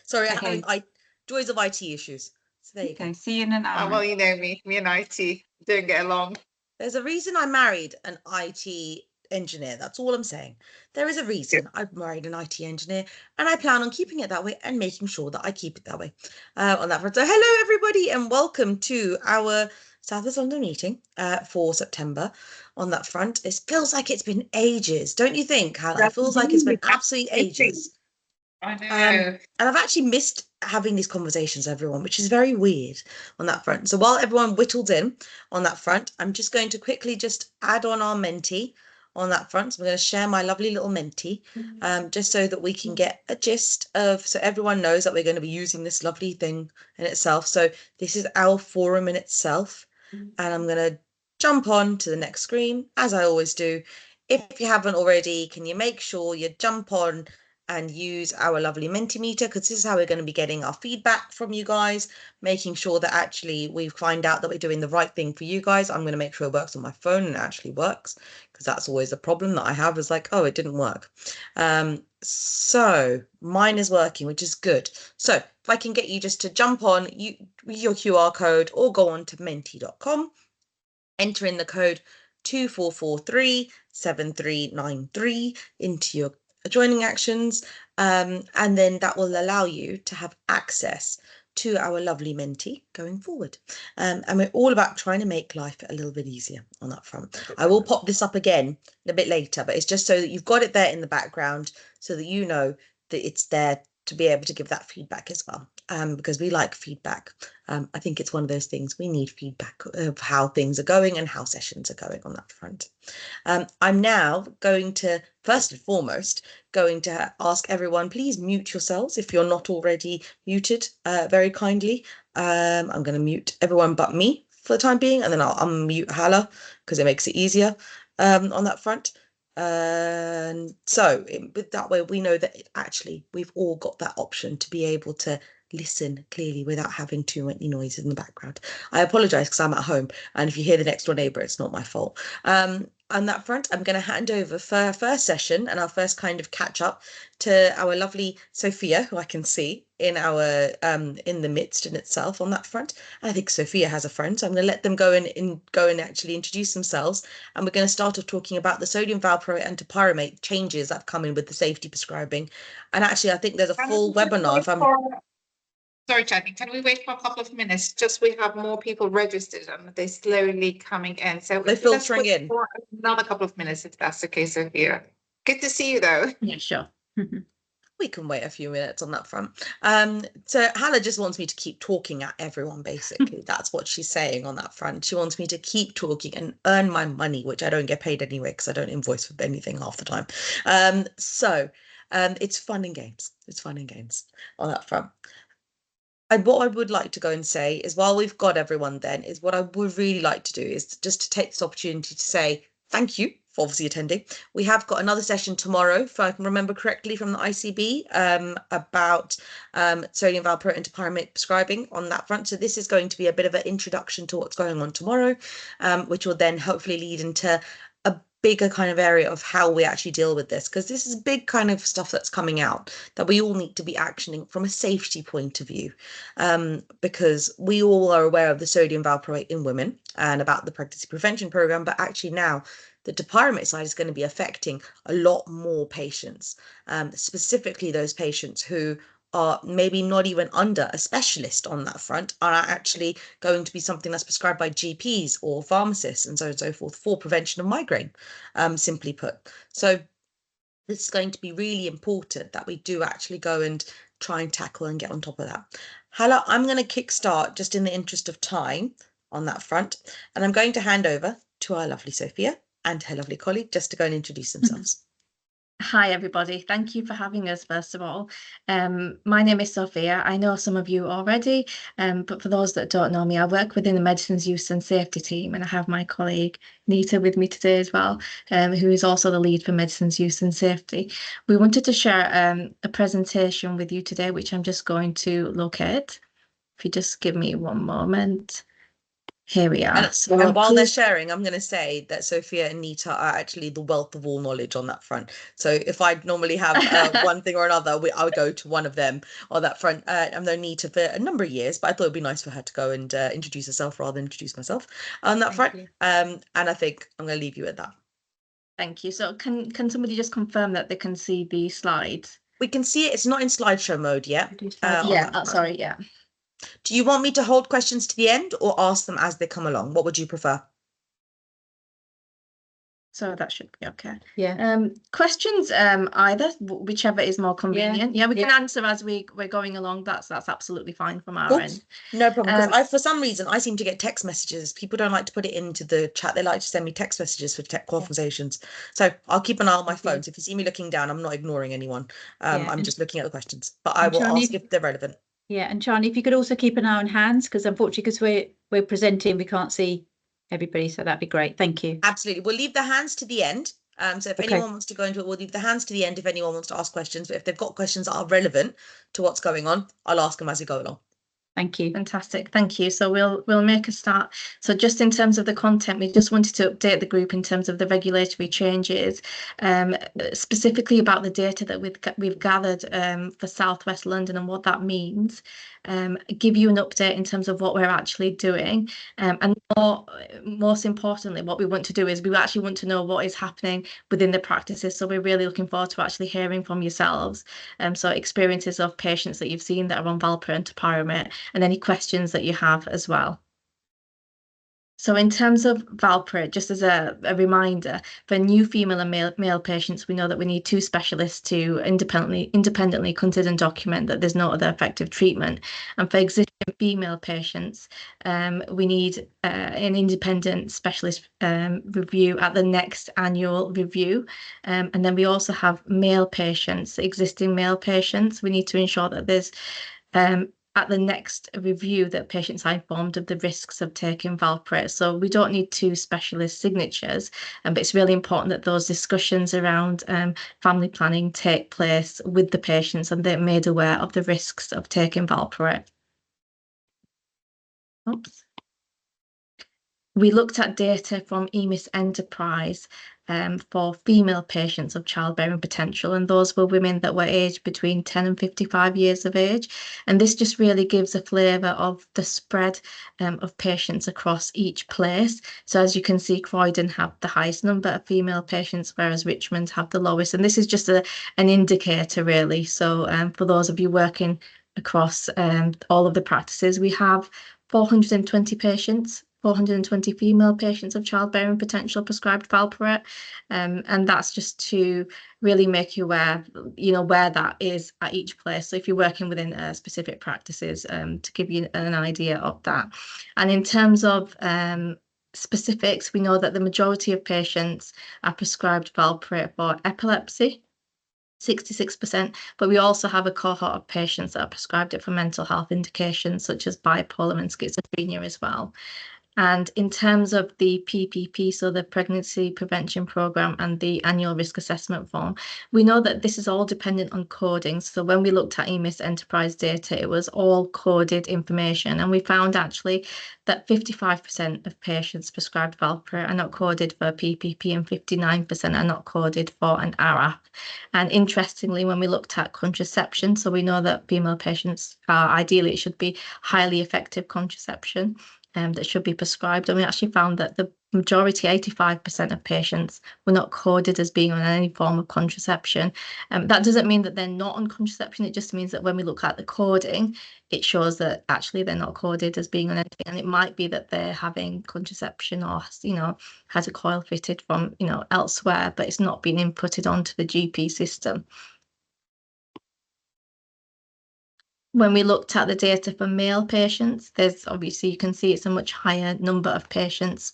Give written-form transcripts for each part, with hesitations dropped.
Sorry, I'm Okay. having joys of IT issues. So there you go. Okay, see you in an hour. Well, you know me and IT don't get along. There's a reason I married an IT engineer. That's all I'm saying. There is a reason I married an IT engineer, and I plan on keeping it that way and making sure that I keep it that way on that front. So hello, everybody, and welcome to our South West London meeting for September on that front. It feels like it's been ages, don't you think, Hannah? It feels like it's been absolutely ages. I know. And I've actually missed having these conversations, everyone, which is very weird on that front. So while everyone whittles in on that front, I'm just going to quickly just add on our mentee on that front. So I'm going to share my lovely little mentee, just so that we can get a gist of, so everyone knows that we're going to be using this lovely thing in itself. So this is our forum in itself. And I'm going to jump on to the next screen, as I always do. If you haven't already, can you make sure you jump on and use our lovely Mentimeter, because this is how we're going to be getting our feedback from you guys, making sure that actually we find out that we're doing the right thing for you guys. I'm going to make sure it works on my phone and it actually works, because that's always the problem that I have, is like, oh, it didn't work. So mine is working, which is good. So if I can get you just to jump on your QR code or go on to menti.com, enter in the code 24437393 into your joining actions, and then that will allow you to have access to our lovely mentee going forward. And we're all about trying to make life a little bit easier on that front. I will pop this up again a bit later, but it's just so that you've got it there in the background, so that you know that it's there to be able to give that feedback as well, because we like feedback. I think it's one of those things, we need feedback of how things are going and how sessions are going on that front. I'm now going to, first and foremost, going to ask everyone, please mute yourselves if you're not already muted, very kindly. I'm going to mute everyone but me for the time being, and then I'll unmute Hala because it makes it easier on that front. So that way we know that actually we've all got that option to be able to listen clearly without having too many noises in the background. I apologize because I'm at home, and if you hear the next door neighbor, it's not my fault. On that front, I'm going to hand over for our first session and our first kind of catch up to our lovely Sophia, who I can see in our in the midst in itself on that front. I think Sophia has a friend, so I'm going to let them go and actually introduce themselves, and we're going to start off talking about the sodium valproate and topiramate changes that have come in with the safety prescribing. And actually, I think there's a full webinar. If I'm Sorry, Jenny, can we wait for a couple of minutes? Just we have more people registered and they're slowly coming in. So they're filtering in. For another couple of minutes, if that's okay, Sophia. Good to see you, though. Yeah, sure. We can wait a few minutes on that front. So Hannah just wants me to keep talking at everyone, basically. That's what she's saying on that front. She wants me to keep talking and earn my money, which I don't get paid anyway because I don't invoice for anything half the time. It's fun and games. It's fun and games on that front. And what I would like to go and say is, while we've got everyone then, is what I would really like to do is just to take this opportunity to say thank you for obviously attending. We have got another session tomorrow, if I can remember correctly, from the ICB about sodium valproate and topiramate prescribing on that front. So this is going to be a bit of an introduction to what's going on tomorrow, which will then hopefully lead into a bigger kind of area of how we actually deal with this, because this is big kind of stuff that's coming out that we all need to be actioning from a safety point of view, because we all are aware of the sodium valproate in women and about the pregnancy prevention program, but actually now the topiramate side is going to be affecting a lot more patients, specifically those patients who are maybe not even under a specialist on that front, are actually going to be something that's prescribed by GPs or pharmacists and so on and so forth for prevention of migraine, simply put. So this is going to be really important that we do actually go and try and tackle and get on top of that. Hala, I'm going to kickstart just in the interest of time on that front, and I'm going to hand over to our lovely Sophia and her lovely colleague just to go and introduce themselves. Hi, everybody. Thank you for having us, first of all. My name is Sophia. I know some of you already, but for those that don't know me, I work within the Medicines Use and Safety team, and I have my colleague Nita with me today as well, who is also the lead for Medicines Use and Safety. We wanted to share a presentation with you today, which I'm just going to locate. If you just give me one moment. here we are. And while they're sharing, I'm going to say that Sophia and Nita are actually the wealth of all knowledge on that front. So if I normally have one thing or another, I would go to one of them on that front. I've known Nita for a number of years, but I thought it'd be nice for her to go and introduce herself rather than introduce myself on that front. And I think I'm going to leave you at that. Thank you. So can somebody just confirm that they can see the slides? We can see it. It's not in slideshow mode yet. Sorry, yeah. Do you want me to hold questions to the end or ask them as they come along? What would you prefer? So that should be okay. Yeah. Questions, either, whichever is more convenient. Yeah, we can answer as we're going along. That's absolutely fine from our end. No problem. Because for some reason, I seem to get text messages. People don't like to put it into the chat. They like to send me text messages for tech conversations. So I'll keep an eye on my phone. So if you see me looking down, I'm not ignoring anyone. I'm just looking at the questions. But I will ask if they're relevant. Yeah, and Charlie, if you could also keep an eye on hands, because unfortunately, because we're presenting, we can't see everybody, so that'd be great. Thank you. Absolutely. We'll leave the hands to the end. So if anyone wants to go into it, we'll leave the hands to the end if anyone wants to ask questions. But if they've got questions that are relevant to what's going on, I'll ask them as we go along. Thank you. Fantastic. Thank you. So we'll make a start. So just in terms of the content, we just wanted to update the group in terms of the regulatory changes, specifically about the data that we've gathered for South West London and what that means. Give you an update in terms of what we're actually doing, and most importantly, what we want to do is we actually want to know what is happening within the practices. So we're really looking forward to actually hearing from yourselves, so experiences of patients that you've seen that are on valproate and topiramate, and any questions that you have as well. So in terms of valproate, just as a reminder, for new female and male patients, we know that we need 2 specialists to independently consider and document that there's no other effective treatment. And for existing female patients, we need an independent specialist review at the next annual review. And then we also have male patients, existing male patients. We need to ensure that there's at the next review that patients are informed of the risks of taking valproate. So we don't need 2 specialist signatures, but it's really important that those discussions around family planning take place with the patients and they're made aware of the risks of taking valproate. Oops. We looked at data from EMIS Enterprise for female patients of childbearing potential, and those were women that were aged between 10 and 55 years of age. And this just really gives a flavour of the spread of patients across each place. So as you can see, Croydon have the highest number of female patients, whereas Richmond have the lowest. And this is just an indicator, really. So for those of you working across all of the practices, we have 420 patients. 420 female patients of childbearing potential prescribed valproate, and that's just to really make you aware, where that is at each place. So if you're working within specific practices, to give you an idea of that. And in terms of specifics, we know that the majority of patients are prescribed valproate for epilepsy, 66%, but we also have a cohort of patients that are prescribed it for mental health indications such as bipolar and schizophrenia as well. And in terms of the PPP, so the Pregnancy Prevention Programme and the Annual Risk Assessment Form, we know that this is all dependent on coding. So when we looked at EMIS Enterprise data, it was all coded information. And we found actually that 55% of patients prescribed valproate are not coded for PPP and 59% are not coded for an ARAP. And interestingly, when we looked at contraception, so we know that female patients are ideally, it should be highly effective contraception that should be prescribed, and we actually found that the majority, 85% of patients, were not coded as being on any form of contraception. That doesn't mean that they're not on contraception, it just means that when we look at the coding, it shows that actually they're not coded as being on anything, and it might be that they're having contraception or, has a coil fitted from, elsewhere, but it's not been inputted onto the GP system. When we looked at the data for male patients, there's obviously, you can see it's a much higher number of patients,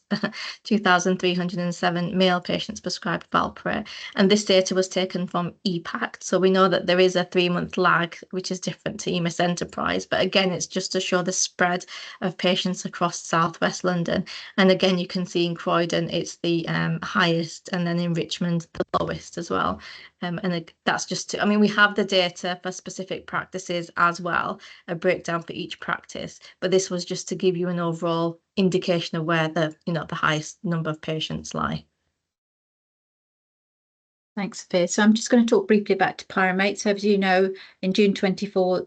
2,307 male patients prescribed valproate. And this data was taken from EPACT. So we know that there is a 3-month lag, which is different to EMIS Enterprise. But again, it's just to show the spread of patients across South West London. And again, you can see in Croydon, it's the highest, and then in Richmond, the lowest as well. That's just I mean, we have the data for specific practices as well, a breakdown for each practice, but this was just to give you an overall indication of where the highest number of patients lie. Thanks, Sophia. So I'm just going to talk briefly about topiramate. So as you know, in June 24,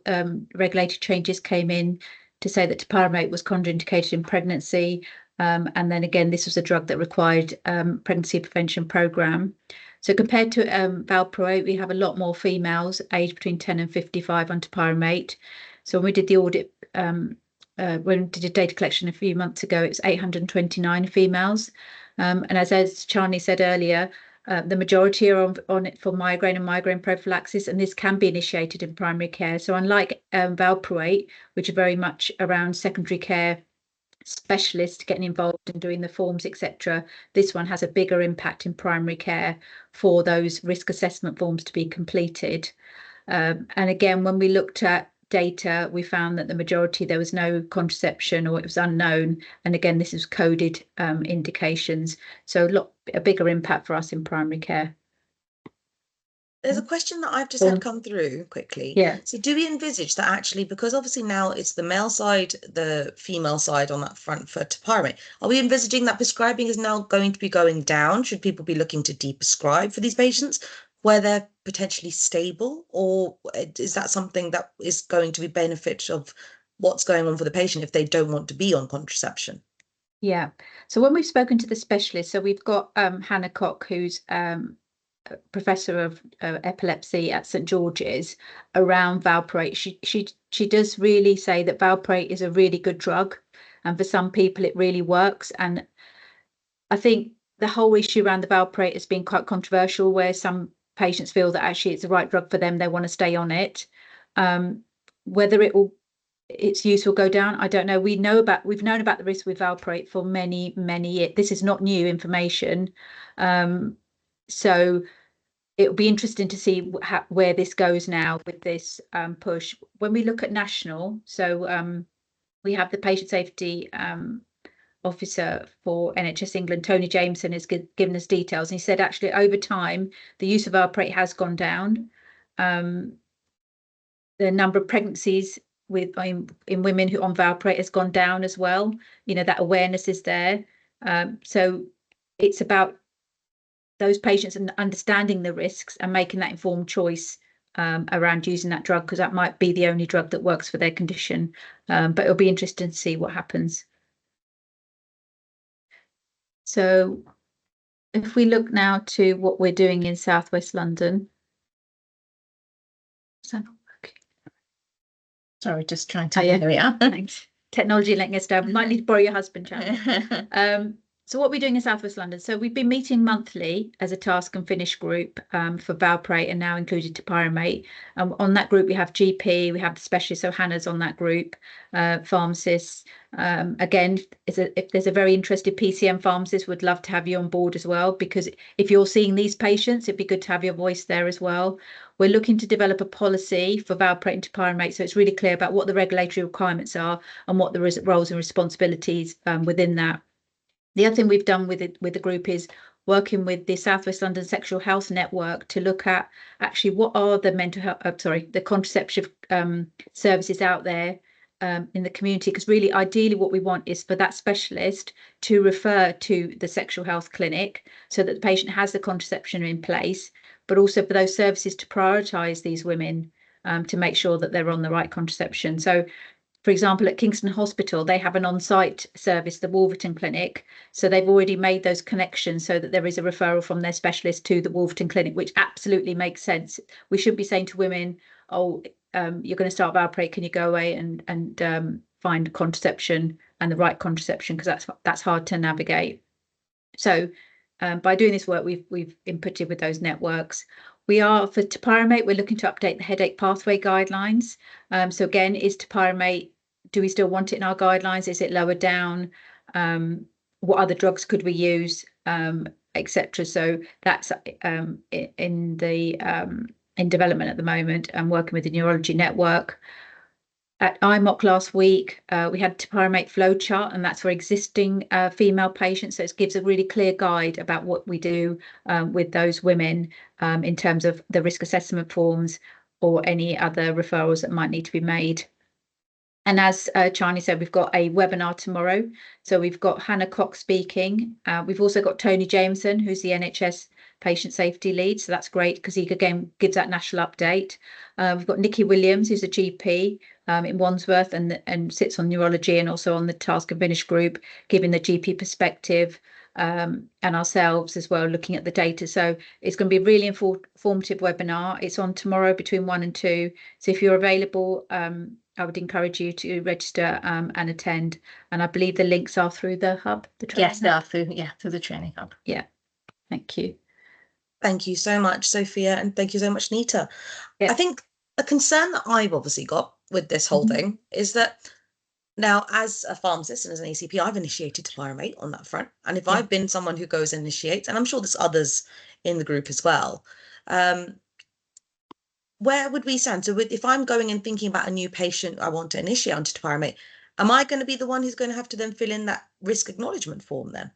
regulatory changes came in to say that topiramate was contraindicated in pregnancy. And then again, this was a drug that required pregnancy prevention program. So compared to valproate, we have a lot more females aged between 10 and 55 on topiramate. So when we did the audit, when we did a data collection a few months ago, it was 829 females. And as Chani said earlier, the majority are on it for migraine and migraine prophylaxis, and this can be initiated in primary care. So unlike valproate, which are very much around secondary care specialists getting involved and doing the forms, etc., this one has a bigger impact in primary care for those risk assessment forms to be completed. And again, when we looked at data, we found that the majority, there was no contraception or it was unknown. And again, this is coded indications. So a bigger impact for us in primary care. There's a question that I've just had come through quickly. Yeah. So do we envisage that actually, because obviously now it's the male side, the female side on that front for topiramate, are we envisaging that prescribing is now going to be going down? Should people be looking to deprescribe for these patients where they're potentially stable? Or is that something that is going to be benefit of what's going on for the patient if they don't want to be on contraception? Yeah. So when we've spoken to the specialists, so we've got Hannah Cock, who's professor of epilepsy at St George's, around valproate. She does really say that valproate is a really good drug, and for some people it really works. And I think the whole issue around the valproate has been quite controversial, where some patients feel that actually it's the right drug for them, they want to stay on it. Whether its use will go down, I don't know. We've known about the risk with valproate for many years. This is not new information. So it'll be interesting to see where this goes now with this push. When we look at national, so we have the patient safety officer for NHS England, Tony Jameson, has given us details, and he said actually over time the use of valproate has gone down. The number of pregnancies in women who on valproate has gone down as well. That awareness is there. So it's about those patients and understanding the risks and making that informed choice around using that drug, because that might be the only drug that works for their condition. But it'll be interesting to see what happens. So if we look now to what we're doing in South West London. Is that not working? Sorry, just trying to. Yeah. There we are. Thanks. Technology letting us down. We might need to borrow your husband, Chan. So what we're doing in South West London, so we've been meeting monthly as a task and finish group for valproate, and now included topiramate. On that group, we have GP, we have the specialist, so Hannah's on that group, pharmacists. Again, if there's a very interested PCM pharmacist, would love to have you on board as well, because if you're seeing these patients, it'd be good to have your voice there as well. We're looking to develop a policy for valproate and topiramate, so it's really clear about what the regulatory requirements are and what the roles and responsibilities within that. The other thing we've done with the group is working with the South West London Sexual Health Network to look at actually what are the the contraceptive services out there in the community, because really ideally what we want is for that specialist to refer to the sexual health clinic so that the patient has the contraception in place, but also for those services to prioritise these women to make sure that they're on the right contraception. So for example, at Kingston Hospital, they have an on-site service, the Wolverton Clinic. So they've already made those connections so that there is a referral from their specialist to the Wolverton Clinic, which absolutely makes sense. We should be saying to women, oh, you're going to start valproate, can you go away and find contraception and the right contraception, because that's hard to navigate. So by doing this work, we've inputted with those networks. We are, for topiramate, we're looking to update the headache pathway guidelines. So again, is topiramate, do we still want it in our guidelines? Is it lower down? What other drugs could we use, etc. So that's in development at the moment, and working with the neurology network. At IMOC last week, we had topiramate flow chart, and that's for existing female patients. So it gives a really clear guide about what we do with those women in terms of the risk assessment forms or any other referrals that might need to be made. And as Charlie said, we've got a webinar tomorrow. So we've got Hannah Cox speaking. We've also got Tony Jameson, who's the NHS patient safety lead. So that's great because he again gives that national update. We've got Nikki Williams, who's a GP in Wandsworth and sits on neurology and also on the task and finish group, giving the GP perspective, and ourselves as well, looking at the data. So it's going to be a really informative webinar. It's on tomorrow between 1 and 2. So if you're available, I would encourage you to register and attend. And I believe the links are through the hub. Yes, they are through the training hub. Yeah, thank you. Thank you so much, Sophia, and thank you so much, Nita. Yeah. I think a concern that I've obviously got with this whole thing is that now, as a pharmacist and as an ACP, I've initiated topiramate on that front. And if I've been someone who goes and initiates, and I'm sure there's others in the group as well, where would we stand? So if I'm going and thinking about a new patient I want to initiate onto topiramate, am I going to be the one who's going to have to then fill in that risk acknowledgement form then?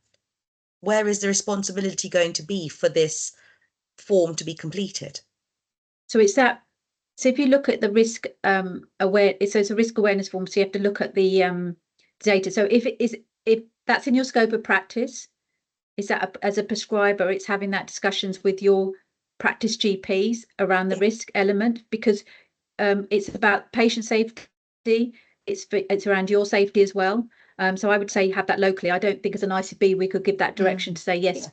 Where is the responsibility going to be for this form to be completed? So it's that. So if you look at the risk so it's a risk awareness form. So you have to look at the data. So if that's in your scope of practice, is that as a prescriber, it's having that discussions with your practice GPs around the risk element, because it's about patient safety. It's around your safety as well. So I would say have that locally. I don't think as an ICB we could give that direction to say yes,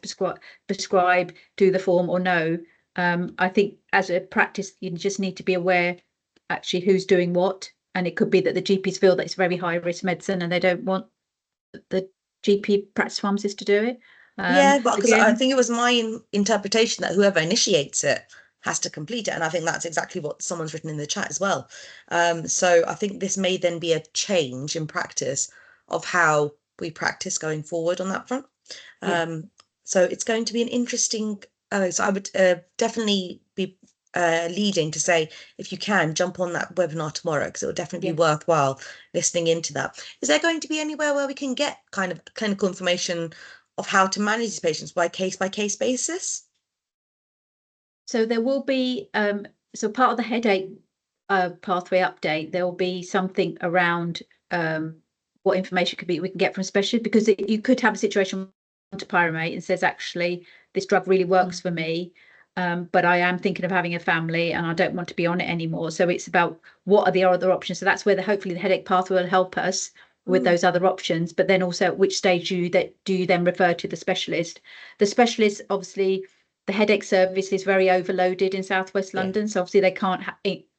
prescribe, do the form, or no. I think as a practice, you just need to be aware actually who's doing what, and it could be that the GPs feel that it's very high risk medicine and they don't want the GP practice pharmacist to do it. Yeah, but because I think it was my interpretation that whoever initiates it has to complete it, and I think that's exactly what someone's written in the chat as well. So I think this may then be a change in practice of how we practice going forward on that front. So it's going to be an interesting. So I would definitely be leading to say, if you can, jump on that webinar tomorrow, because it will definitely be worthwhile listening into that. Is there going to be anywhere where we can get kind of clinical information of how to manage these patients by case basis? So there will be, so part of the headache pathway update, there will be something around what information we can get from specialists, because you could have a situation on topiramate and says, actually, this drug really works for me, but I am thinking of having a family and I don't want to be on it anymore. So it's about what are the other options. So that's where hopefully the headache pathway will help us with those other options, but then also at which stage do you then refer to the specialist? The specialist, obviously, the headache service is very overloaded in Southwest London, so obviously they can't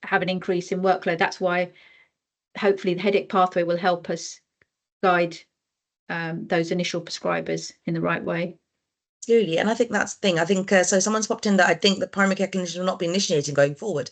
have an increase in workload. That's why hopefully the headache pathway will help us guide those initial prescribers in the right way. Absolutely, and I think that's the thing. I think so. Someone's popped in that I think that primary care clinicians will not be initiating going forward.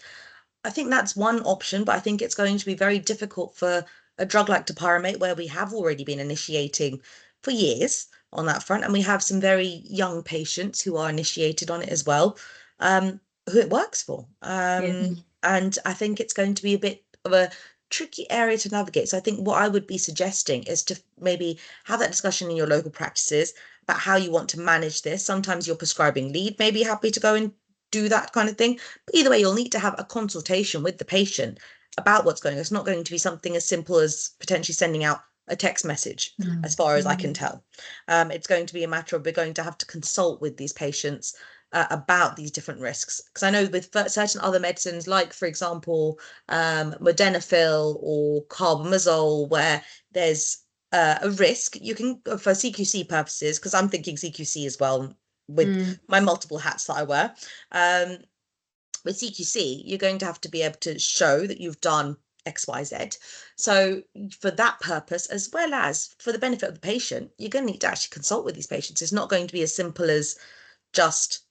I think that's one option, but I think it's going to be very difficult for a drug like topiramate, where we have already been initiating for years on that front, and we have some very young patients who are initiated on it as well, who it works for. And I think it's going to be a bit of a tricky area to navigate. So I think what I would be suggesting is to maybe have that discussion in your local practices about how you want to manage this. Sometimes your prescribing lead may be happy to go and do that kind of thing, but either way, you'll need to have a consultation with the patient about what's going on. It's not going to be something as simple as potentially sending out a text message, as far as I can tell. It's going to be a matter of we're going to have to consult with these patients about these different risks, because I know with certain other medicines, like for example modafinil or carbamazole, where there's a risk, you can, for CQC purposes, because I'm thinking CQC as well with my multiple hats that I wear, with CQC, you're going to have to be able to show that you've done XYZ. So for that purpose, as well as for the benefit of the patient, you're going to need to actually consult with these patients. It's not going to be as simple as just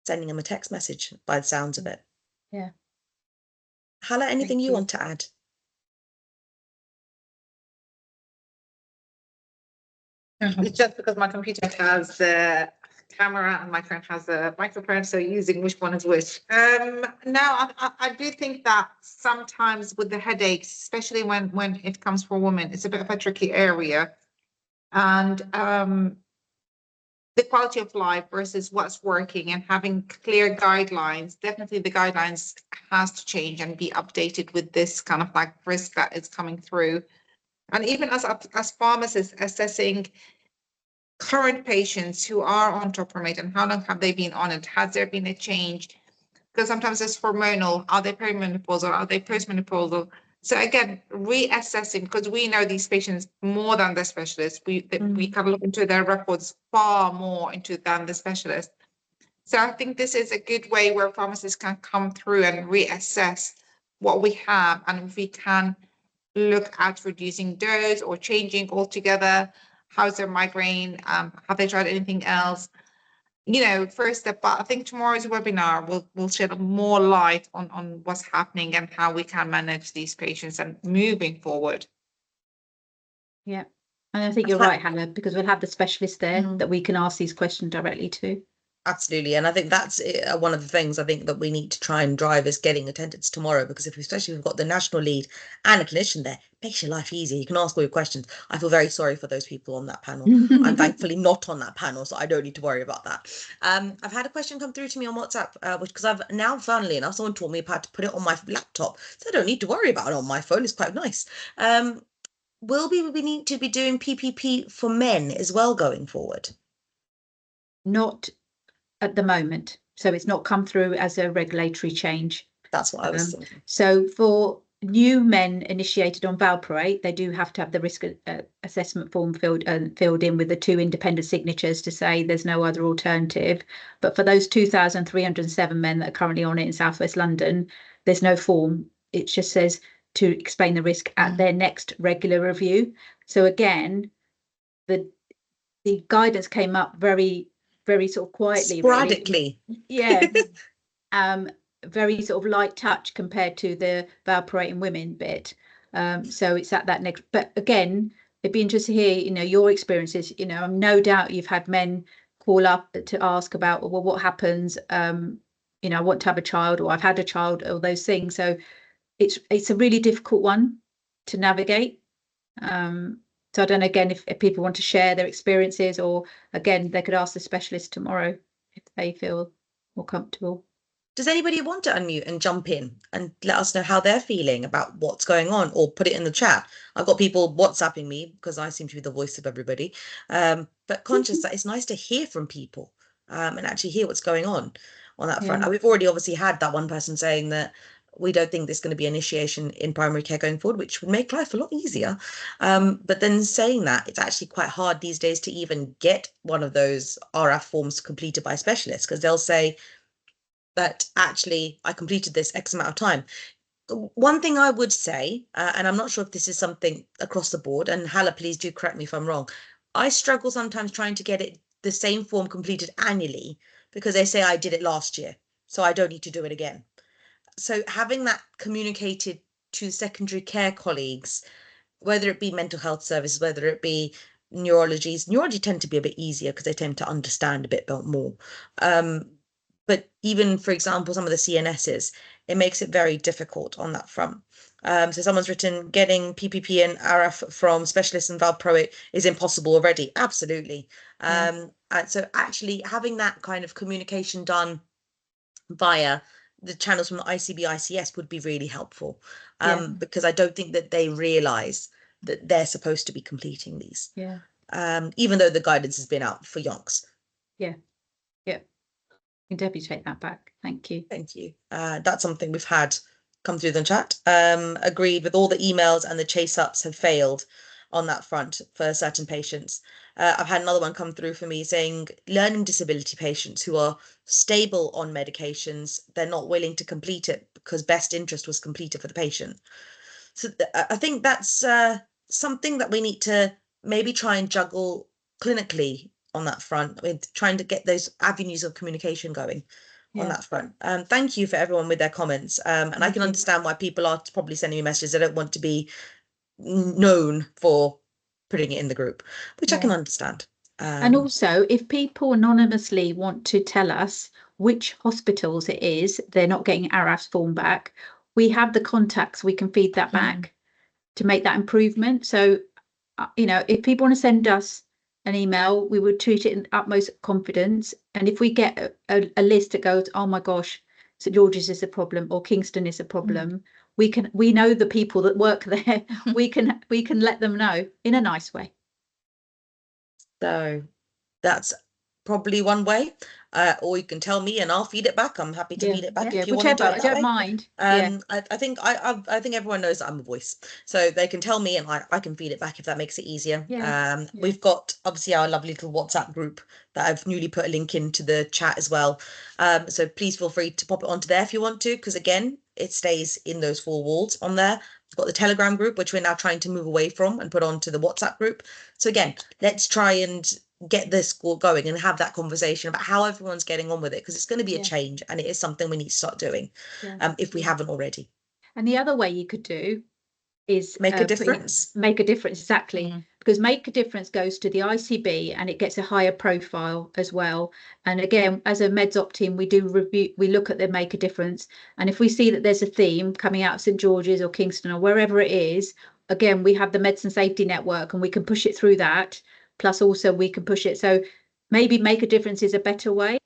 sending them a text message by the sounds of it. Yeah. Hala, anything you want to add? It's just because my computer has camera and my phone has a microphone, so using which one is which. Now, I do think that sometimes with the headaches, especially when it comes for women, it's a bit of a tricky area. And the quality of life versus what's working and having clear guidelines. Definitely the guidelines has to change and be updated with this kind of like risk that is coming through. And even as pharmacists assessing current patients who are on topiramate and how long have they been on it? Has there been a change? Because sometimes it's hormonal. Are they perimenopausal? Are they postmenopausal? So again, reassessing, because we know these patients more than the specialists. We can look into their records far more than the specialist. So I think this is a good way where pharmacists can come through and reassess what we have, and if we can look at reducing dose or changing altogether. How's their migraine? Have they tried anything else? You know, first step, but I think tomorrow's webinar will shed more light on what's happening and how we can manage these patients and moving forward. Yeah, and I think you're right, Hannah, because we'll have the specialist there that we can ask these questions directly to. Absolutely. And I think that's one of the things I think that we need to try and drive is getting attendance tomorrow, because especially if we've got the national lead and a clinician there, it makes your life easier. You can ask all your questions. I feel very sorry for those people on that panel. I'm thankfully not on that panel, so I don't need to worry about that. I've had a question come through to me on WhatsApp, which because I've now, funnily enough, someone taught me how to put it on my laptop, so I don't need to worry about it on my phone. It's quite nice. Will we need to be doing PPP for men as well going forward? Not at the moment, so it's not come through as a regulatory change. That's what I was thinking. So for new men initiated on valproate, they do have to have the risk assessment form filled in with the 2 independent signatures to say there's no other alternative. But for those 2,307 men that are currently on it in Southwest London, there's no form. It just says to explain the risk at their next regular review. So again, the guidance came up very sort of quietly, sporadically, really. Yeah. Very sort of light touch compared to the valproate in women bit. So it's at that next, but again, it'd be interesting to hear, you know, your experiences. You know, I'm no doubt you've had men call up to ask about, well, what happens, you know, I want to have a child, or I've had a child, all those things. So it's a really difficult one to navigate. So I don't know, again, if people want to share their experiences, or again, they could ask the specialist tomorrow if they feel more comfortable. Does anybody want to unmute and jump in and let us know how they're feeling about what's going on, or put it in the chat? I've got people WhatsApping me because I seem to be the voice of everybody. But conscious that it's nice to hear from people and actually hear what's going on that front. And we've already obviously had that one person saying that we don't think there's going to be initiation in primary care going forward, which would make life a lot easier. But then saying that, it's actually quite hard these days to even get one of those RF forms completed by specialists, because they'll say that actually I completed this X amount of time. One thing I would say, and I'm not sure if this is something across the board, and Hala, please do correct me if I'm wrong, I struggle sometimes trying to get it the same form completed annually, because they say I did it last year, so I don't need to do it again. So having that communicated to secondary care colleagues, whether it be mental health services, whether it be neurology tend to be a bit easier because they tend to understand a bit more. But even, for example, some of the CNSs, it makes it very difficult on that front. So someone's written, getting PPP and RF from specialists and valproate is impossible already. Absolutely. And so actually having that kind of communication done via the channels from the ICB, ICS would be really helpful, because I don't think that they realise that they're supposed to be completing these. Even though the guidance has been out for yonks. You can definitely take that back. Thank you. Thank you. That's something we've had come through the chat. Agreed with all the emails, and the chase ups have failed on that front for certain patients. I've had another one come through for me saying learning disability patients who are stable on medications, they're not willing to complete it because best interest was completed for the patient. So I think that's something that we need to maybe try and juggle clinically on that front, with trying to get those avenues of communication going on that front. Thank you for everyone with their comments. And I can understand why people are probably sending me messages. They don't want to be known for putting it in the group, which I can understand. And also, if people anonymously want to tell us which hospitals it is they're not getting ARAF's form back, we have the contacts, we can feed that back to make that improvement. So, if people want to send us an email, we would treat it in utmost confidence. And if we get a list that goes, oh my gosh, St George's is a problem or Kingston is a problem, we know the people that work there. we can let them know in a nice way. So that's probably one way, or you can tell me and I'll feed it back. I'm happy to feed it back if you want to do it I that don't way. mind. I think I think everyone knows that I'm a voice, so they can tell me and I can feed it back if that makes it easier. We've got obviously our lovely little WhatsApp group that I've newly put a link into the chat as well. So please feel free to pop it onto there if you want to, because again, it stays in those four walls on there. We've got the Telegram group, which we're now trying to move away from and put onto the WhatsApp group. So again, let's try and get this going and have that conversation about how everyone's getting on with it, because it's going to be a change and it is something we need to start doing if we haven't already. And the other way you could do is make a difference. Make a difference, exactly. Because make a difference goes to the ICB and it gets a higher profile as well. And again, as a Meds Op team, we do review, we look at the make a difference. And if we see that there's a theme coming out of St George's or Kingston or wherever it is, again, we have the Medicine Safety Network and we can push it through that. Plus also we can push it. So maybe make a difference is a better way.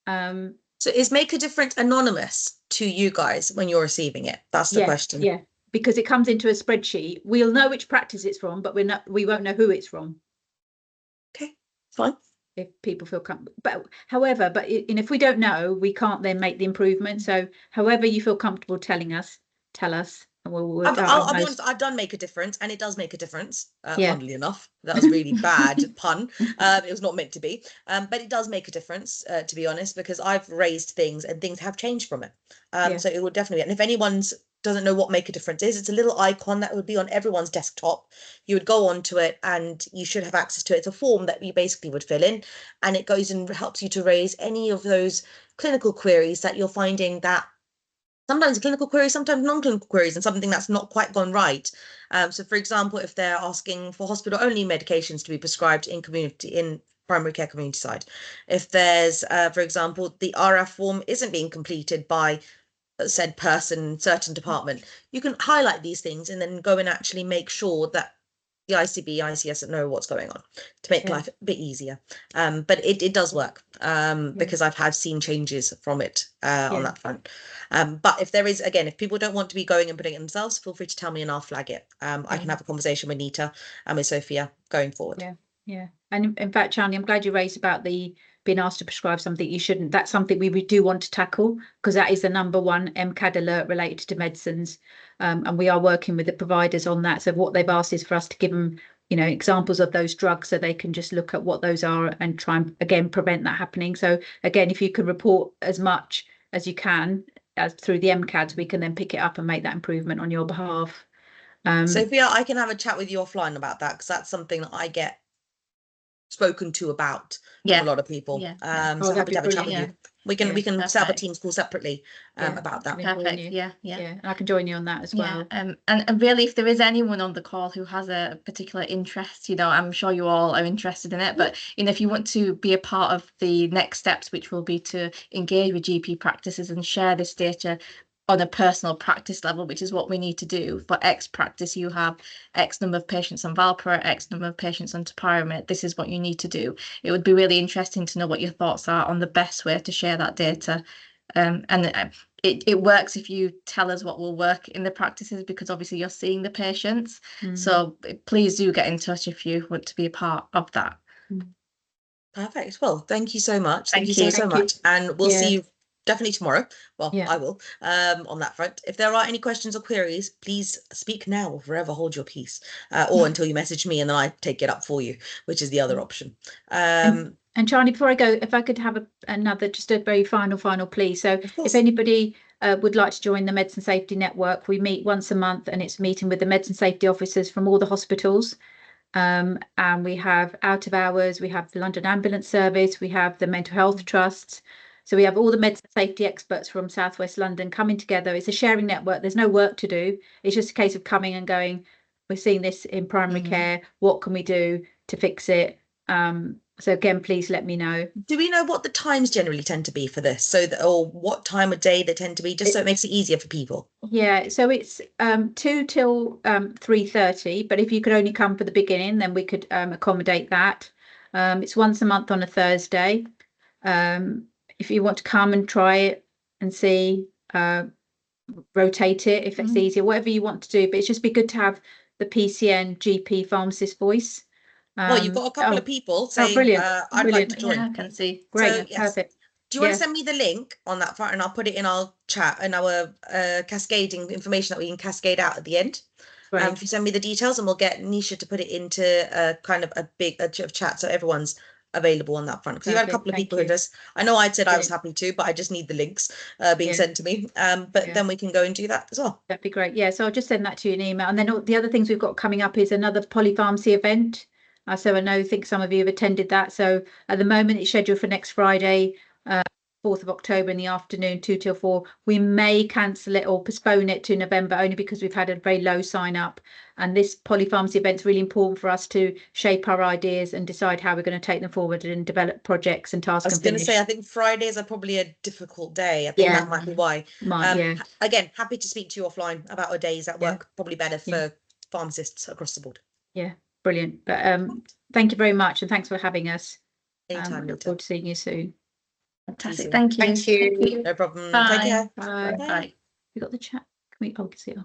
So is make a difference anonymous to you guys when you're receiving it? That's the question. Yeah, because it comes into a spreadsheet. We'll know which practice it's from, but we won't know who it's from. Okay, fine. If people feel comfortable. But however, if we don't know, we can't then make the improvement. So however you feel comfortable telling us, tell us. And I'll be honest, I've done make a difference and it does make a difference, funnily enough. That was really bad pun. It was not meant to be, but it does make a difference, to be honest, because I've raised things and things have changed from it. So it will definitely, and if anyone's doesn't know what make a difference is, it's a little icon that would be on everyone's desktop. You would go onto it and you should have access to it. It's a form that you basically would fill in, and it goes and helps you to raise any of those clinical queries that you're finding that sometimes clinical queries, sometimes non-clinical queries, and something that's not quite gone right. So for example, if they're asking for hospital-only medications to be prescribed in primary care community side, if there's, for example, the RF form isn't being completed by said person, certain department, you can highlight these things and then go and actually make sure that the ICB, ICS know what's going on to make life a bit easier. But it does work because I've seen changes from it on that front. But if there is, again, if people don't want to be going and putting it themselves, feel free to tell me and I'll flag it. I can have a conversation with Nita and with Sophia going forward. Yeah. And in fact, Chani, I'm glad you raised about the being asked to prescribe something you shouldn't. That's something we do want to tackle, because that is the #1 MCAD alert related to medicines. And we are working with the providers on that. So what they've asked is for us to give them, examples of those drugs so they can just look at what those are and try and, again, prevent that happening. So again, if you can report as much as you can as through the MCADs, we can then pick it up and make that improvement on your behalf. Sophia, I can have a chat with you offline about that, because that's something that I get spoken to about from a lot of people. So happy to have a chat with you. We can set up a Teams call separately about that. Perfect. Yeah. And I can join you on that as well. And really, if there is anyone on the call who has a particular interest, I'm sure you all are interested in it, but if you want to be a part of the next steps, which will be to engage with GP practices and share this data on a personal practice level, which is what we need to do. For X practice, you have X number of patients on Valpara, X number of patients on topiramate. This is what you need to do. It would be really interesting to know what your thoughts are on the best way to share that data. It works if you tell us what will work in the practices, because obviously you're seeing the patients. So please do get in touch if you want to be a part of that. Perfect. Well, thank you so much. Thank you so much. And we'll see you definitely tomorrow. Well, I will on that front. If there are any questions or queries, please speak now or forever hold your peace, or until you message me and then I take it up for you, which is the other option. And Charlie, before I go, if I could have another, just a very final plea. So if anybody would like to join the Medicine Safety Network, we meet once a month, and it's meeting with the medicine safety officers from all the hospitals. And we have out of hours, we have the London Ambulance Service, we have the mental health trusts. So we have all the medicine safety experts from South West London coming together. It's a sharing network. There's no work to do. It's just a case of coming and going, we're seeing this in primary care. What can we do to fix it? So again, please let me know. Do we know what the times generally tend to be for this? So that, or what time of day they tend to be, just so it makes it easier for people. Yeah, so it's 2 till 3:30, but if you could only come for the beginning, then we could accommodate that. It's once a month on a Thursday. If you want to come and try it and see, rotate it if it's easier, whatever you want to do, but it's just be good to have the PCN GP pharmacist voice. Well, you've got a couple of people saying, brilliant, I'd like to join. Yeah, I can see. Great, So, yes. perfect. Do you want Yeah. to send me the link on that front, and I'll put it in our chat and our cascading information that we can cascade out at the end. Great. If you send me the details, and we'll get Nisha to put it into a kind of a big chat, so everyone's available on that front. Because you've had a Perfect, couple of thank people who you. just, I know I'd said I was Brilliant. happy to, but I just need the links being Yeah. sent to me. But Yeah. then we can go and do that as well. That'd be great. Yeah, so I'll just send that to you in email. And then the other things we've got coming up is another polypharmacy event. So I think some of you have attended that. So at the moment it's scheduled for next Friday, 4th of October in the afternoon, 2 till 4. We may cancel it or postpone it to November only because we've had a very low sign up. And this polypharmacy event is really important for us to shape our ideas and decide how we're going to take them forward and develop projects and tasks. I was going to say, I think Fridays are probably a difficult day. I think Yeah. that might be why. Yeah. Again, happy to speak to you offline about our days at Yeah. work. Probably better for pharmacists across the board. Yeah, brilliant. But thank you very much, and thanks for having us. Anytime, Look Nita. forward to seeing you soon. Fantastic. soon. Thank you. Thank you. Thank you. No problem. Bye. Take care. Bye. Bye. Bye. You got the chat? Can we? Oh, we can see it.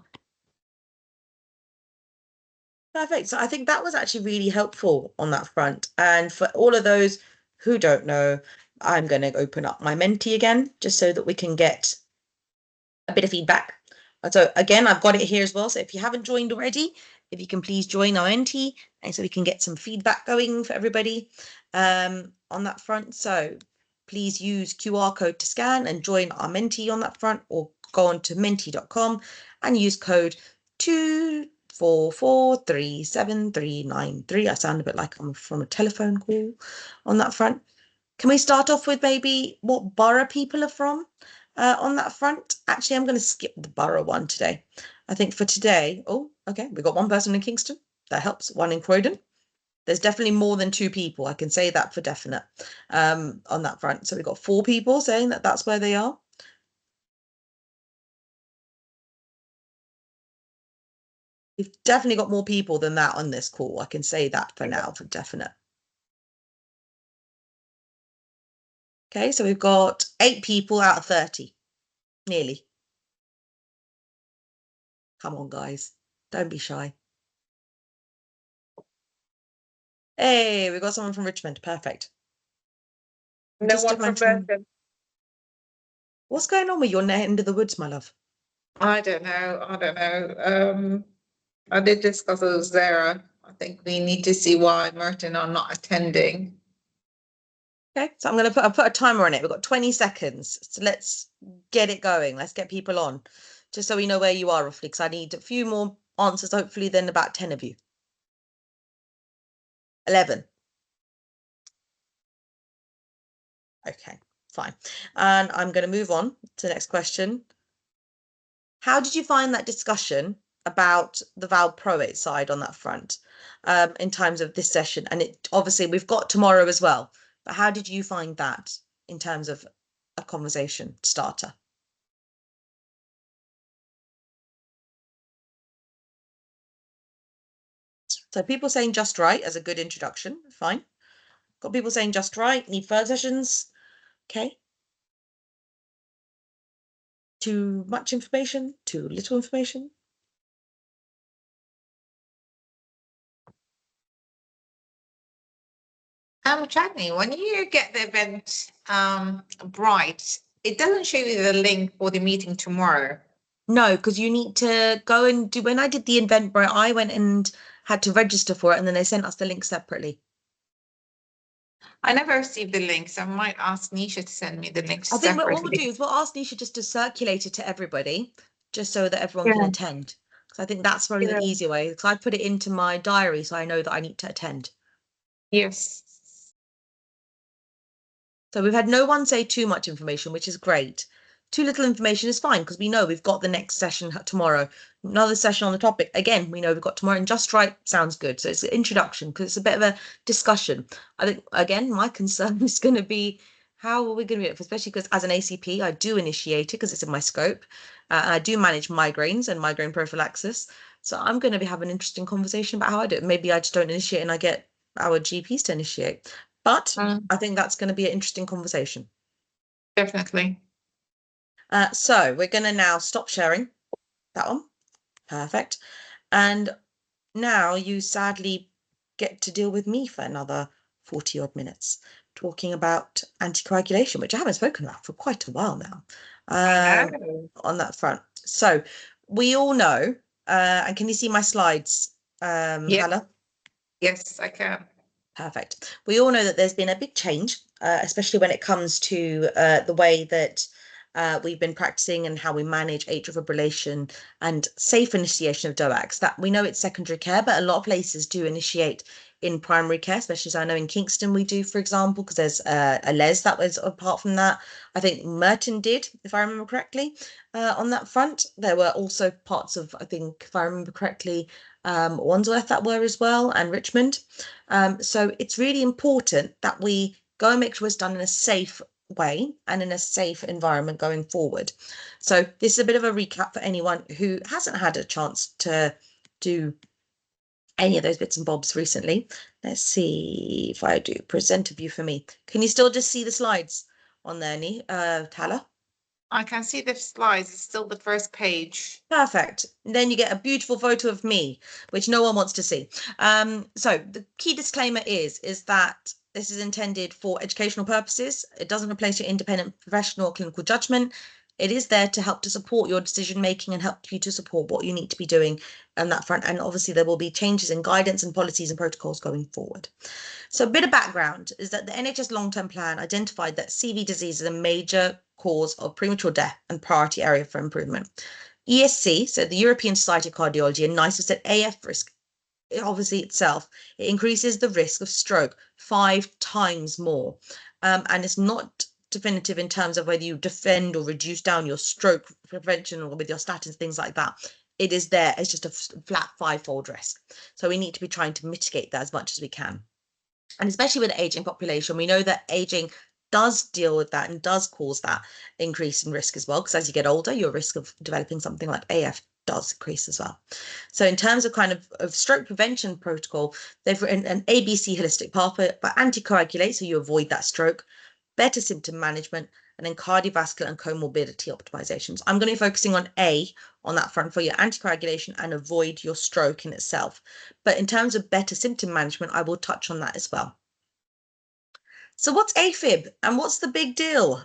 Perfect. So I think that was actually really helpful on that front. And for all of those who don't know, I'm going to open up my Menti again, just so that we can get a bit of feedback. And so again, I've got it here as well. So if you haven't joined already, if you can please join our Menti, and so we can get some feedback going for everybody on that front. So please use QR code to scan and join our Menti on that front, or go on to menti.com and use code 244373993. I sound a bit like I'm from a telephone call on that front. Can we start off with maybe what borough people are from on that front? Actually, I'm going to skip the borough one today. I think for today, oh, okay, we've got one person in Kingston. That helps. One in Croydon. There's definitely more than 2 people. I can say that for definite on that front. So we've got 4 people saying that that's where they are. We've definitely got more people than that on this call. I can say that for now, for definite. Okay, so we've got 8 people out of 30, nearly. Come on, guys, don't be shy. Hey, we've got someone from Richmond. Perfect. No one from Burton. What's going on with your end of the woods, my love? I don't know. I did discuss it with Zara. I think we need to see why Merton are not attending. Okay, so I'm going to put a timer on it. We've got 20 seconds. So let's get it going. Let's get people on, just so we know where you are roughly, because I need a few more answers, hopefully, then about 10 of you. 11. Okay, fine. And I'm going to move on to the next question. How did you find that discussion about the valproate side on that front in terms of this session? And it obviously we've got tomorrow as well, but how did you find that in terms of a conversation starter? So people saying just right as a good introduction, fine. Got people saying just right, need further sessions, okay. Too much information, too little information. Chadney, when you get the event Bright, it doesn't show you the link for the meeting tomorrow. No, because you need to go and do, when I did the Eventbrite, I went and had to register for it, and then they sent us the link separately. I never received the link, so I might ask Nisha to send me the link I think what we'll separately. do is we'll ask Nisha just to circulate it to everybody, just so that everyone can attend. Because I think that's probably the easier way, because I put it into my diary, so I know that I need to attend. Yes. So we've had no one say too much information, which is great. too little information is fine, because we know we've got the next session tomorrow, another session on the topic. Again, we know we've got tomorrow, and just right sounds good. So it's an introduction, because it's a bit of a discussion. I think, again, my concern is going to be, how are we going to do it? Especially because as an ACP, I do initiate it because it's in my scope. And I do manage migraines and migraine prophylaxis. So I'm going to have an interesting conversation about how I do it. Maybe I just don't initiate and I get our GPs to initiate. But I think that's going to be an interesting conversation. Definitely. So we're going to now stop sharing that one. Perfect. And now you sadly get to deal with me for another 40 odd minutes talking about anticoagulation, which I haven't spoken about for quite a while now on that front. So we all know, and can you see my slides, Hannah? Yes, I can. Perfect. We all know that there's been a big change, especially when it comes to the way that we've been practicing and how we manage atrial fibrillation and safe initiation of DOACs. That we know it's secondary care, but a lot of places do initiate in primary care, especially as I know in Kingston we do, for example, because there's a Les that was apart from that. I think Merton did, if I remember correctly, on that front. There were also parts of, I think, if I remember correctly, Wandsworth that were as well, and Richmond. So it's really important that we go and make sure it's done in a safe way and in a safe environment going forward. So this is a bit of a recap for anyone who hasn't had a chance to do any of those bits and bobs recently. Let's see if I do presenter view for me. Can you still just see the slides on there, Tala? I can see the slides. It's still the first page. Perfect. Then you get a beautiful photo of me, which no one wants to see. So the key disclaimer is that this is intended for educational purposes. It doesn't replace your independent professional or clinical judgment. It is there to help to support your decision making and help you to support what you need to be doing on that front. And obviously there will be changes in guidance and policies and protocols going forward. So a bit of background is that the NHS long-term plan identified that CV disease is a major cause of premature death and priority area for improvement. ESC, so the European Society of Cardiology, and NICE said AF risk, obviously itself, it increases the risk of stroke 5 times more. And it's not definitive in terms of whether you defend or reduce down your stroke prevention or with your statins, things like that. It is there. It's just a flat 5-fold risk. So we need to be trying to mitigate that as much as we can. And especially with the aging population, we know that aging does deal with that and does cause that increase in risk as well, because as you get older, your risk of developing something like AF does increase as well. So in terms of kind of stroke prevention protocol, they've written an ABC holistic pathway, but anticoagulate, so you avoid that stroke, better symptom management, and then cardiovascular and comorbidity optimizations. I'm going to be focusing on A on that front for your anticoagulation and avoid your stroke in itself. But in terms of better symptom management, I will touch on that as well. So what's AFib and what's the big deal?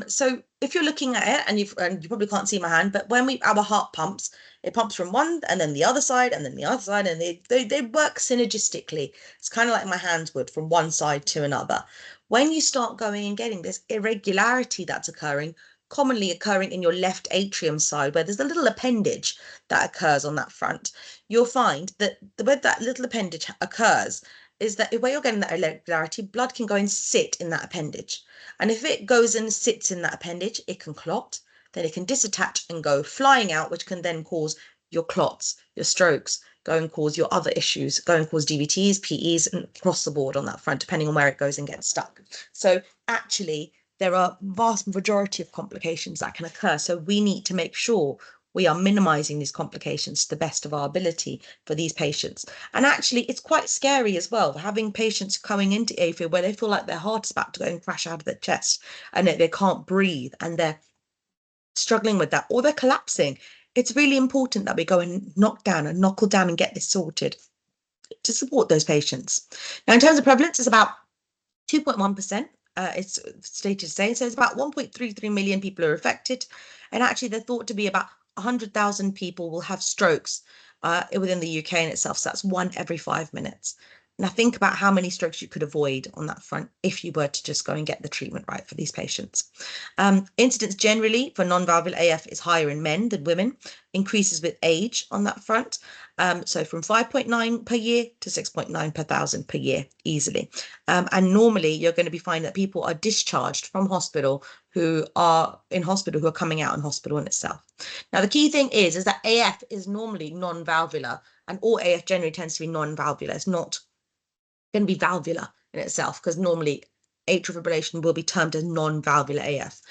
So if you're looking at it, and you probably can't see my hand, but when our heart pumps, it pumps from one and then the other side and then the other side, and they work synergistically. It's kind of like my hands would from one side to another. When you start going and getting this irregularity that's occurring, commonly occurring in your left atrium side, where there's a little appendage that occurs on that front, you'll find that the way that little appendage occurs is that where you're getting that irregularity, blood can go and sit in that appendage. And if it goes and sits in that appendage, it can clot, then it can disattach and go flying out, which can then cause your clots, your strokes, go and cause your other issues, go and cause DVTs, PEs, and across the board on that front, depending on where it goes and gets stuck. So actually, there are vast majority of complications that can occur. So we need to make sure we are minimizing these complications to the best of our ability for these patients. And actually, it's quite scary as well, having patients coming into AFib where they feel like their heart is about to go and crash out of their chest and they can't breathe and they're struggling with that, or they're collapsing. It's really important that we go and knock down and knuckle down and get this sorted to support those patients. Now, in terms of prevalence, it's about 2.1%. It's stated to say, so it's about 1.33 million people are affected. And actually, they're thought to be about 100,000 people will have strokes within the UK in itself. So that's 1 every 5 minutes. Now think about how many strokes you could avoid on that front if you were to just go and get the treatment right for these patients. Incidence generally for non-valvular AF is higher in men than women, increases with age on that front. So from 5.9 per year to 6.9 per thousand per year easily. And normally you're going to be finding that people are discharged from hospital who are in hospital, who are coming out in hospital in itself. Now, the key thing is that AF is normally non-valvular, and all AF generally tends to be non-valvular. It's not going to be valvular in itself, because normally atrial fibrillation will be termed as non-valvular AF.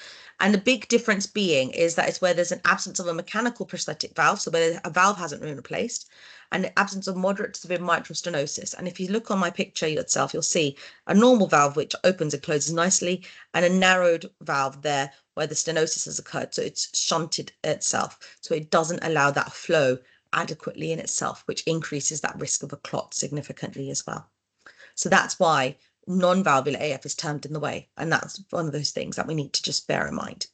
And the big difference being is that it's where there's an absence of a mechanical prosthetic valve, so where a valve hasn't been replaced, and the absence of moderate to severe mitral stenosis. And if you look on my picture itself, you'll see a normal valve which opens and closes nicely, and a narrowed valve there where the stenosis has occurred. So it's shunted itself, so it doesn't allow that flow adequately in itself, which increases that risk of a clot significantly as well. So that's why non-valvular AF is termed in the way. And that's one of those things that we need to just bear in mind.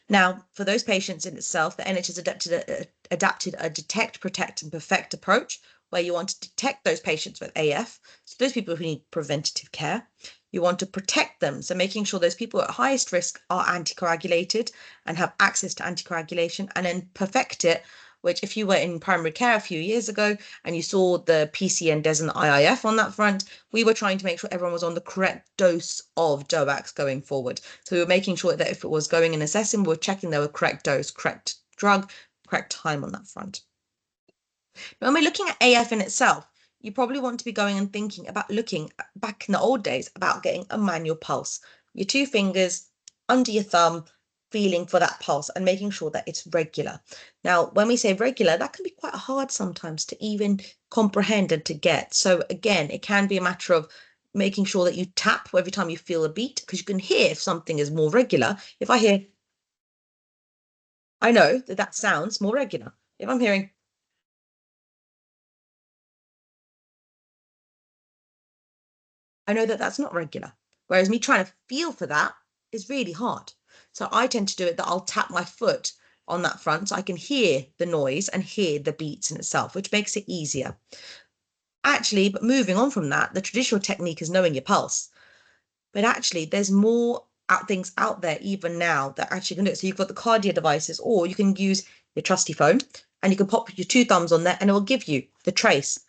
Now, for those patients in itself, the NHS adapted a detect, protect, and perfect approach, where you want to detect those patients with AF, so those people who need preventative care. You want to protect them, so making sure those people at highest risk are anticoagulated and have access to anticoagulation, and then perfect it, which if you were in primary care a few years ago and you saw the PCN, DES and the IIF on that front, we were trying to make sure everyone was on the correct dose of DOACs going forward. So we were making sure that if it was going and assessing, we were checking there were correct dose, correct drug, correct time on that front. But when we're looking at AF in itself, you probably want to be going and thinking about looking back in the old days about getting a manual pulse. Your 2 fingers under your thumb, feeling for that pulse and making sure that it's regular. Now, when we say regular, that can be quite hard sometimes to even comprehend and to get. So again, it can be a matter of making sure that you tap every time you feel a beat, because you can hear if something is more regular. If I hear, I know that that sounds more regular. If I'm hearing, I know that that's not regular. Whereas me trying to feel for that is really hard. So I tend to do it that I'll tap my foot on that front so I can hear the noise and hear the beats in itself, which makes it easier. Actually, but moving on from that, the traditional technique is knowing your pulse. But actually, there's more things out there even now that actually can do it. So you've got the cardio devices, or you can use your trusty phone and you can pop your 2 thumbs on there and it will give you the trace.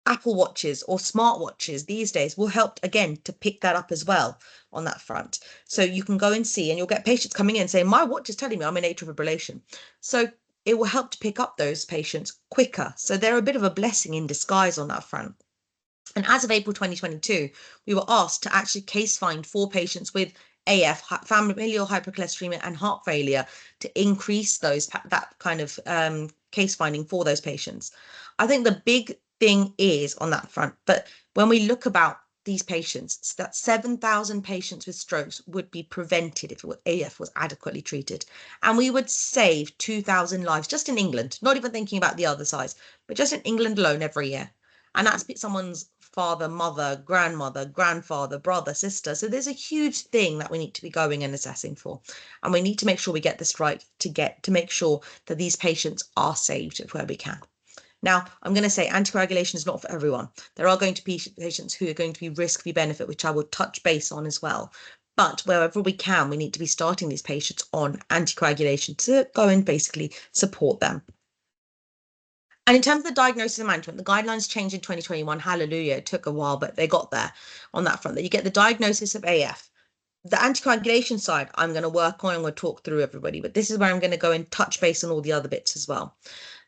Apple Watches or smart watches these days will help again to pick that up as well on that front. So you can go and see, and you'll get patients coming in saying, my watch is telling me I'm in atrial fibrillation. So it will help to pick up those patients quicker. So they're a bit of a blessing in disguise on that front. And as of April 2022, we were asked to actually case find 4 patients with AF, familial hypercholesteremia and heart failure, to increase that kind of case finding for those patients. I think the big thing is on that front, but when we look about these patients, so that 7,000 patients with strokes would be prevented if AF was adequately treated, and we would save 2,000 lives just in England, not even thinking about the other sides, but just in England alone every year. And that's someone's father, mother, grandmother, grandfather, brother, sister. So there's a huge thing that we need to be going and assessing for. And we need to make sure we get this right to make sure that these patients are saved where we can. Now, I'm going to say anticoagulation is not for everyone. There are going to be patients who are going to be risk v benefit, which I will touch base on as well. But wherever we can, we need to be starting these patients on anticoagulation to go and basically support them. And in terms of the diagnosis and management, the guidelines changed in 2021. Hallelujah. It took a while, but they got there on that front, that you get the diagnosis of AF. The anticoagulation side, I'm going to work on, I'm going to talk through everybody, but this is where I'm going to go and touch base on all the other bits as well.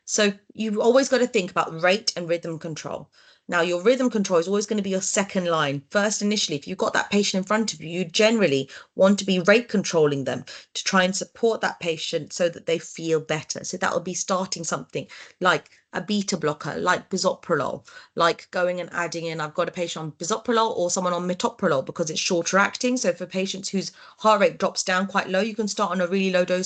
So you've always got to think about rate and rhythm control. Now, your rhythm control is always going to be your second line. First, initially, if you've got that patient in front of you, you generally want to be rate controlling them to try and support that patient so that they feel better. So that will be starting something like a beta blocker, like bisoprolol, like going and adding in, I've got a patient on bisoprolol or someone on metoprolol because it's shorter acting. So for patients whose heart rate drops down quite low, you can start on a really low dose